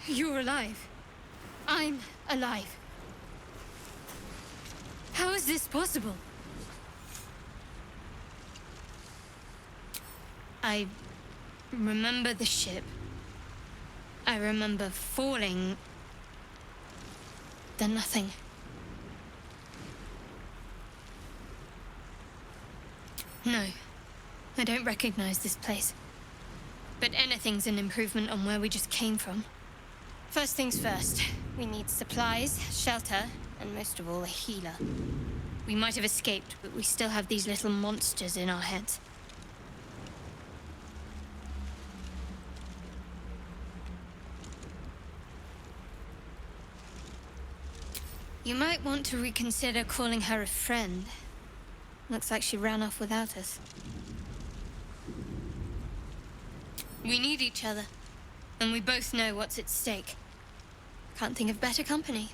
You're alive. I'm alive. How is this possible? I remember the ship. I remember falling. Then nothing. No, I don't recognize this place. But anything's an improvement on where we just came from. First things first, we need supplies, shelter, and most of all, a healer. We might have escaped, but we still have these little monsters in our heads. You might want to reconsider calling her a friend. Looks like she ran off without us. We need each other, and we both know what's at stake. Can't think of better company.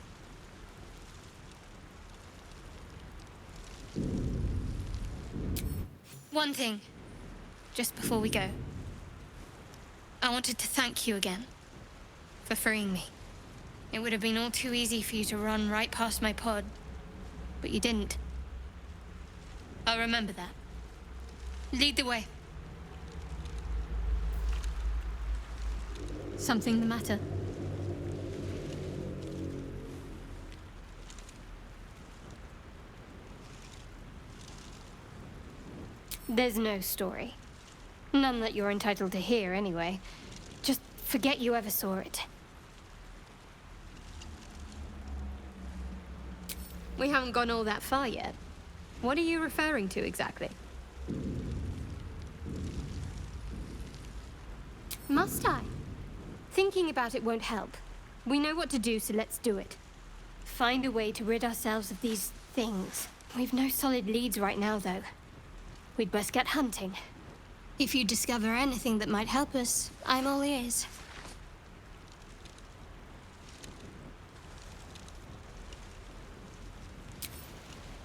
One thing, just before we go. I wanted to thank you again for freeing me. It would have been all too easy for you to run right past my pod, but you didn't. I'll remember that. Lead the way. Something the matter? There's no story. None that you're entitled to hear, anyway. Just forget you ever saw it. We haven't gone all that far yet. What are you referring to, exactly? Must I? Thinking about it won't help. We know what to do, so let's do it. Find a way to rid ourselves of these things. We've no solid leads right now, though. We'd best get hunting. If you discover anything that might help us, I'm all ears.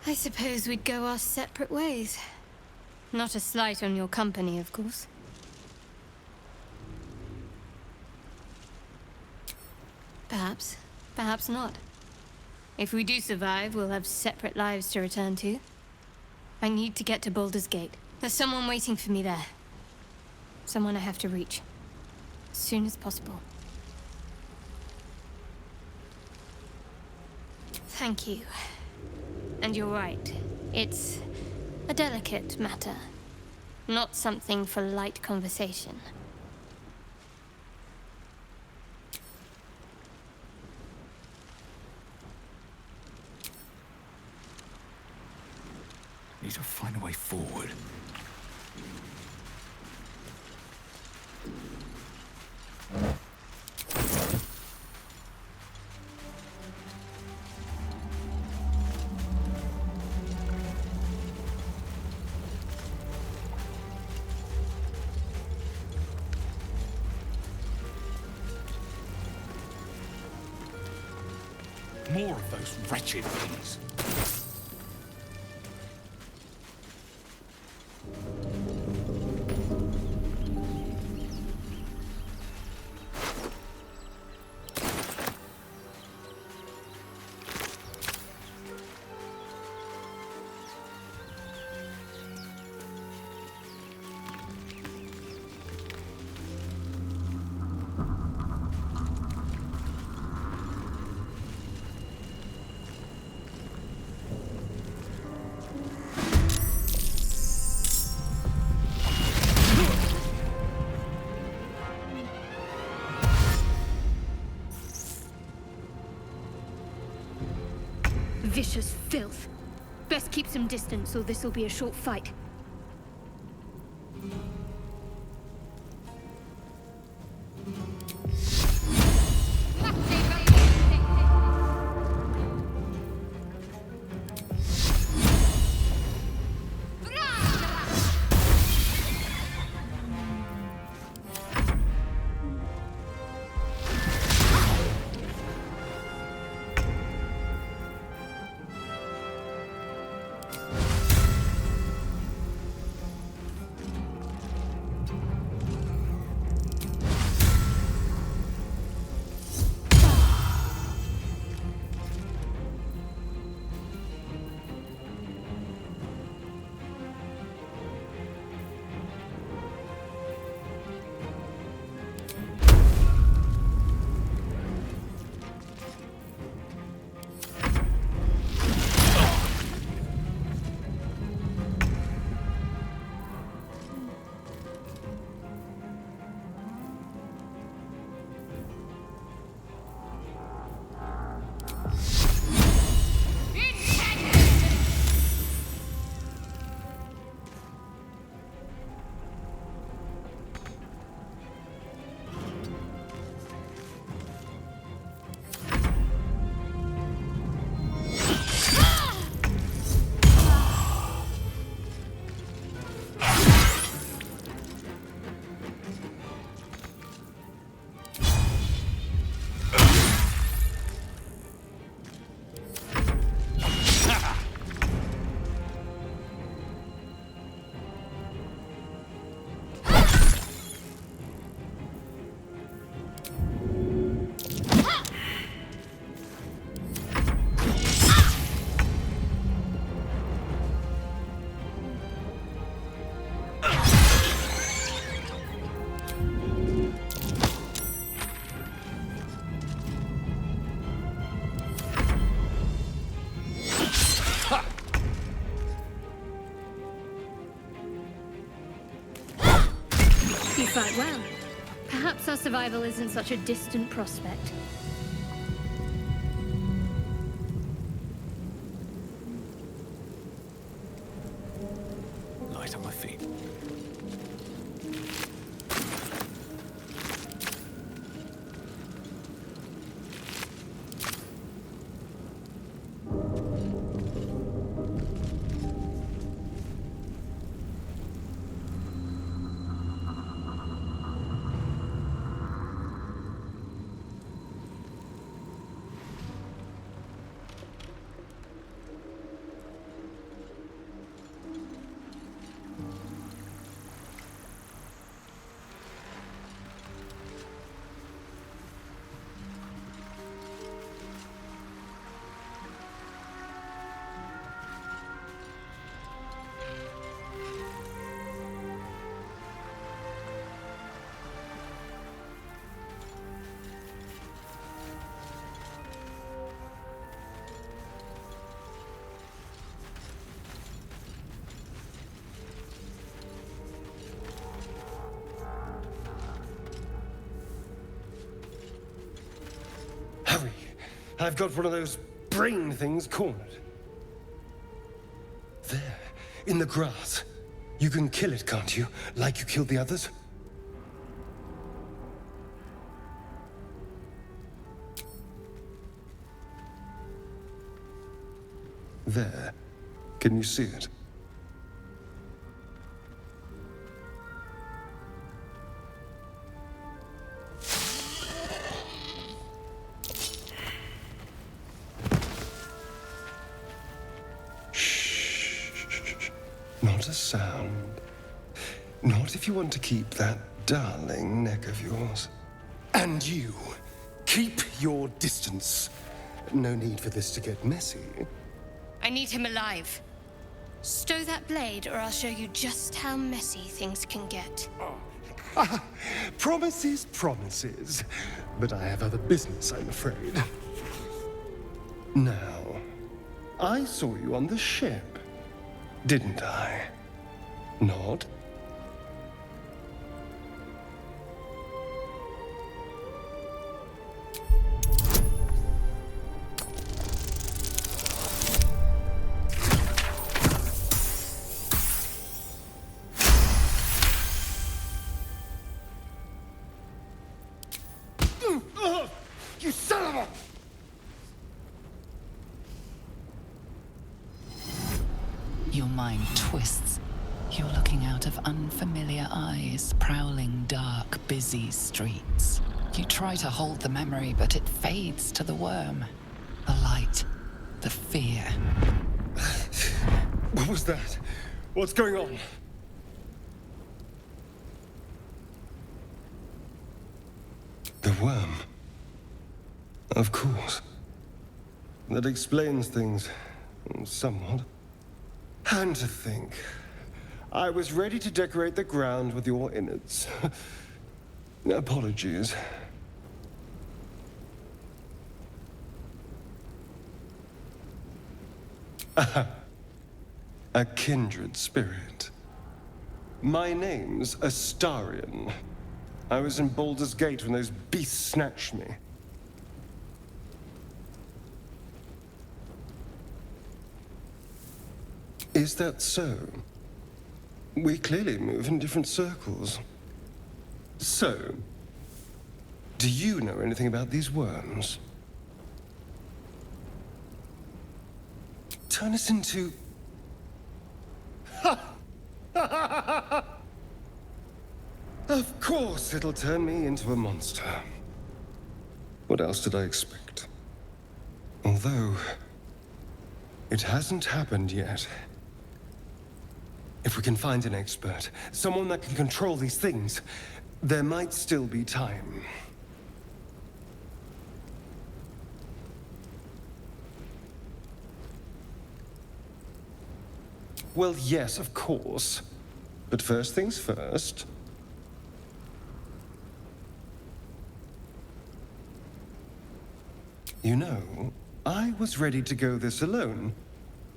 I suppose we'd go our separate ways. Not a slight on your company, of course. Perhaps. Perhaps not. If we do survive, we'll have separate lives to return to. I need to get to Baldur's Gate. There's someone waiting for me there. Someone I have to reach. As soon as possible. Thank you. And you're right. It's a delicate matter. Not something for light conversation. Need to find a way forward. More of those wretched things. Vicious filth. Best keep some distance, or this'll be a short fight. Quite well. Perhaps our survival isn't such a distant prospect. Light on my feet. Hurry! I've got one of those brain things cornered. There, in the grass. You can kill it, can't you? Like you killed the others? There. Can you see it? Not a sound. Not if you want to keep that darling neck of yours. And you, keep your distance. No need for this to get messy. I need him alive. Stow that blade, or I'll show you just how messy things can get. Promises, promises. But I have other business, I'm afraid. Now, I saw you on the ship, didn't I? Nod? You son of a... Your mind twists. You're looking out of unfamiliar eyes, prowling dark, busy streets. You try to hold the memory, but it fades to the worm. The light, the fear. What was that? What's going on? The worm. Of course. That explains things, somewhat. And to think, I was ready to decorate the ground with your innards. Apologies. A kindred spirit. My name's Astarion. I was in Baldur's Gate when those beasts snatched me. Is that so? We clearly move in different circles. So, do you know anything about these worms? Turn us into... Of course it'll turn me into a monster. What else did I expect? Although, it hasn't happened yet. If we can find an expert, someone that can control these things, there might still be time. Well, yes, of course. But first things first. You know, I was ready to go this alone,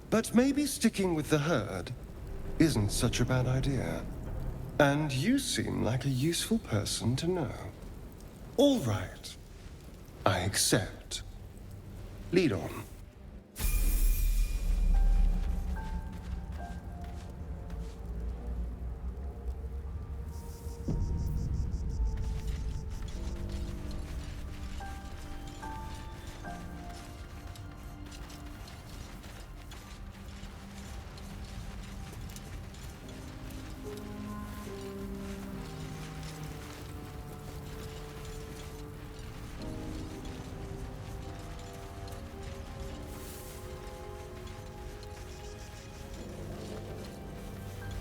but maybe sticking with the herd isn't such a bad idea. And you seem like a useful person to know. All right. I accept. Lead on.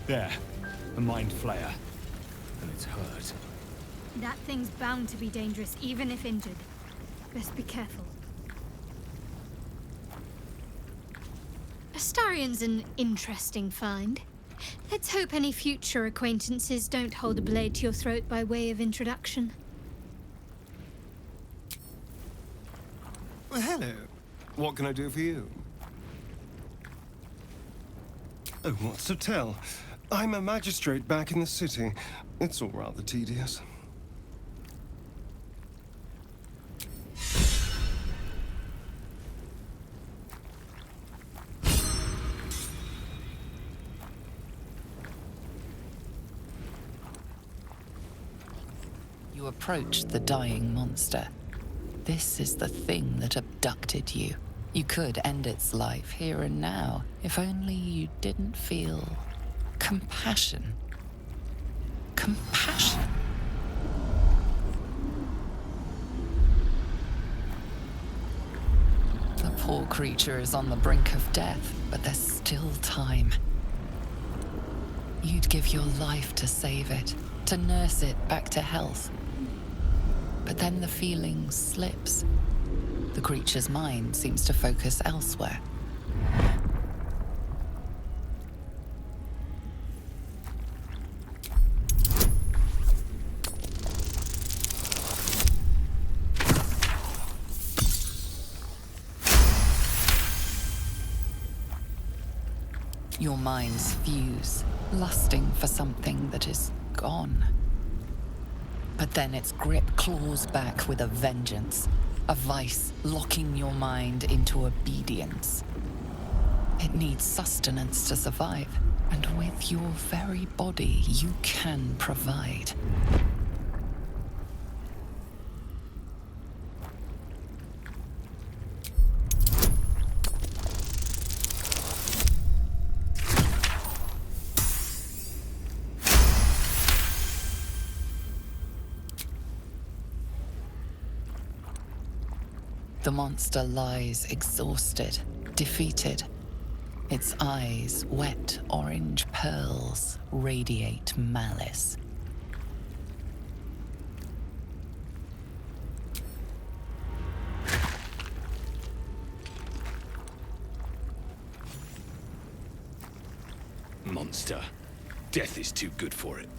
There. A mind flayer. And it's hurt. That thing's bound to be dangerous, even if injured. Best be careful. Astarion's an interesting find. Let's hope any future acquaintances don't hold a blade to your throat by way of introduction. Well, hello. What can I do for you? Oh, what's to tell? I'm a magistrate back in the city. It's all rather tedious. You approach the dying monster. This is the thing that abducted you. You could end its life here and now, if only you didn't feel compassion. Compassion? The poor creature is on the brink of death, but there's still time. You'd give your life to save it, to nurse it back to health. But then the feeling slips. The creature's mind seems to focus elsewhere. Your minds fuse, lusting for something that is gone. But then its grip claws back with a vengeance, a vice locking your mind into obedience. It needs sustenance to survive, and with your very body, you can provide. The monster lies exhausted, defeated. Its eyes, wet orange pearls, radiate malice. Monster. Death is too good for it.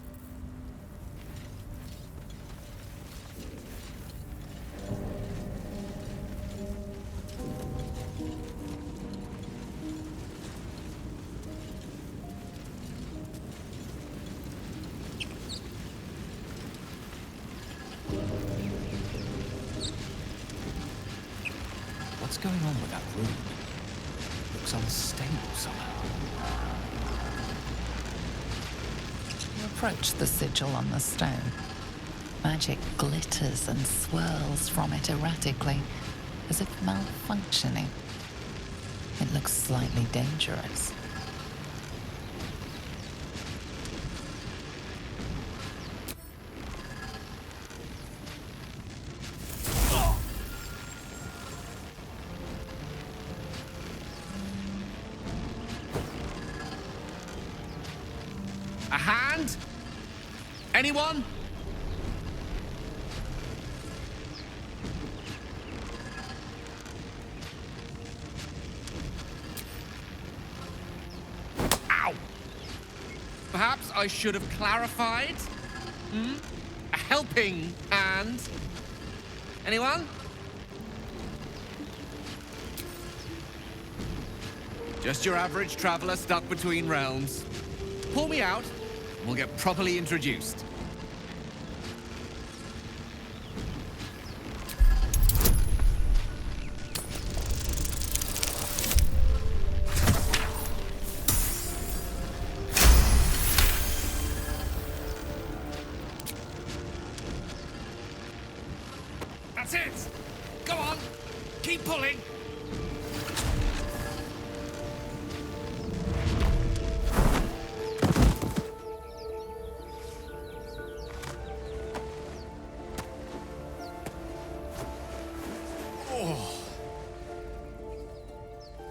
What's going on with that room? Looks unstable somehow. You approach the sigil on the stone. Magic glitters and swirls from it erratically, as if malfunctioning. It looks slightly dangerous. A hand? Anyone? Ow! Perhaps I should have clarified? A helping hand? Anyone? Just your average traveler stuck between realms. Pull me out, and we'll get properly introduced. That's it! Go on! Keep pulling!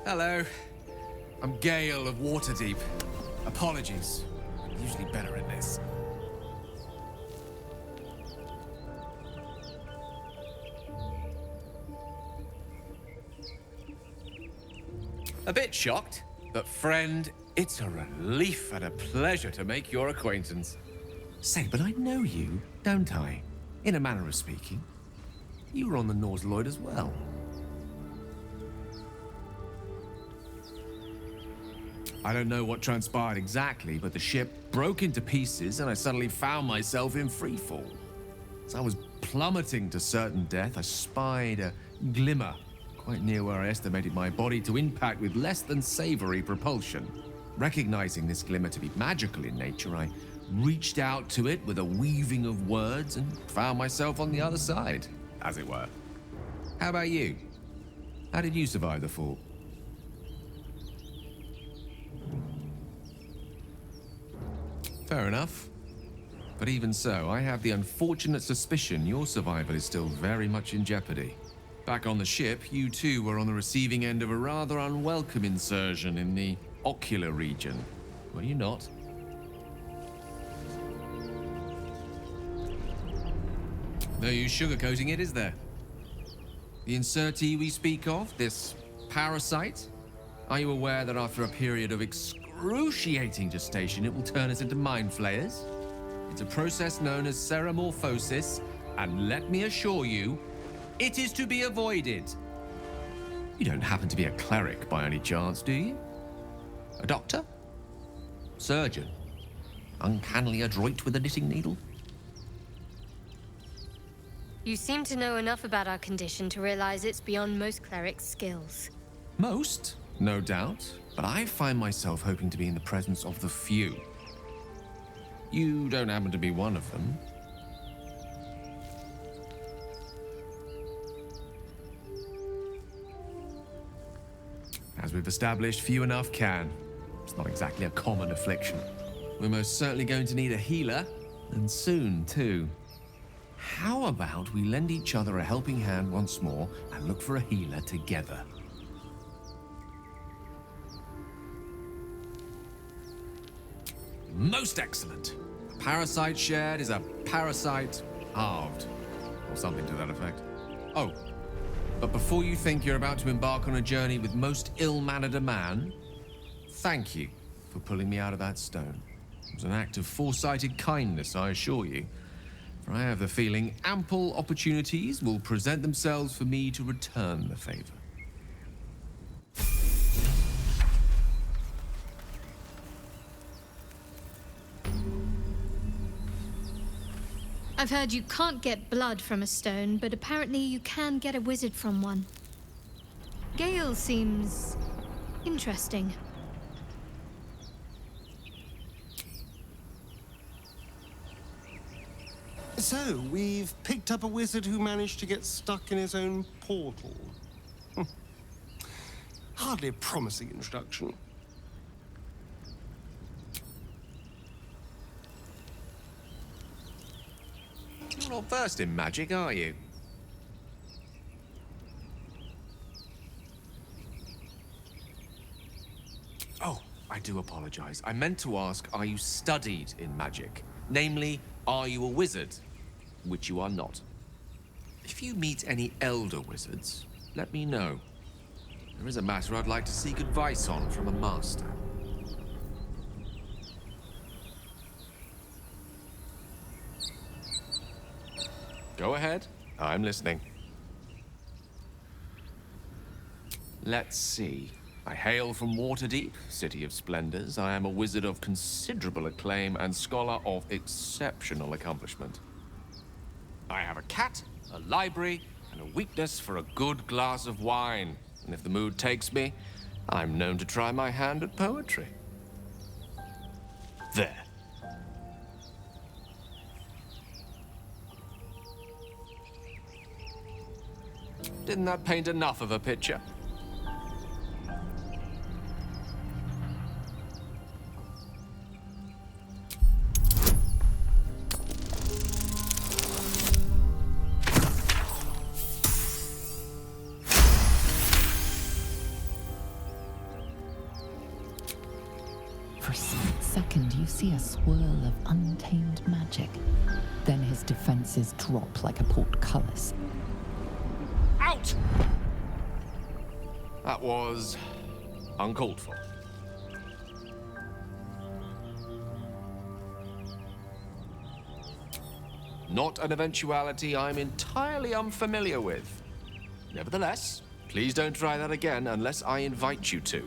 Hello. I'm Gale of Waterdeep. Apologies. I'm usually better at this. A bit shocked, but friend, it's a relief and a pleasure to make your acquaintance. Say, but I know you, don't I? In a manner of speaking. You were on the Nautiloid as well. I don't know what transpired exactly, but the ship broke into pieces and I suddenly found myself in freefall. As I was plummeting to certain death, I spied a glimmer quite near where I estimated my body to impact with less than savory propulsion. Recognizing this glimmer to be magical in nature, I reached out to it with a weaving of words and found myself on the other side, as it were. How about you? How did you survive the fall? Fair enough. But even so, I have the unfortunate suspicion your survival is still very much in jeopardy. Back on the ship, you too were on the receiving end of a rather unwelcome insertion in the ocular region, were you not? No use sugarcoating it, is there? The insertee we speak of, this parasite, are you aware that after a period of excruciating gestation, it will turn us into mind flayers? It's a process known as ceremorphosis, and let me assure you, it is to be avoided. You don't happen to be a cleric by any chance, do you? A doctor? Surgeon? Uncannily adroit with a knitting needle? You seem to know enough about our condition to realize it's beyond most clerics' skills. Most, no doubt, but I find myself hoping to be in the presence of the few. You don't happen to be one of them. As we've established, few enough can. It's not exactly a common affliction. We're most certainly going to need a healer, and soon, too. How about we lend each other a helping hand once more and look for a healer together? Most excellent. A parasite shared is a parasite halved, or something to that effect. Oh, but before you think you're about to embark on a journey with most ill-mannered a man, thank you for pulling me out of that stone. It was an act of foresighted kindness, I assure you. For I have the feeling ample opportunities will present themselves for me to return the favor. I've heard you can't get blood from a stone, but apparently you can get a wizard from one. Gale seems interesting. So, we've picked up a wizard who managed to get stuck in his own portal. Hardly a promising introduction. You're not versed in magic, are you? Oh, I do apologize. I meant to ask, are you studied in magic? Namely, are you a wizard? Which you are not. If you meet any elder wizards, let me know. There is a matter I'd like to seek advice on from a master. Go ahead. I'm listening. Let's see. I hail from Waterdeep, city of splendors. I am a wizard of considerable acclaim and scholar of exceptional accomplishment. I have a cat, a library, and a weakness for a good glass of wine. And if the mood takes me, I'm known to try my hand at poetry. There. Didn't that paint enough of a picture? For a split second, you see a swirl of untamed magic. Then his defenses drop like a portcullis. Out! That was uncalled for. Not an eventuality I'm entirely unfamiliar with. Nevertheless, please don't try that again unless I invite you to.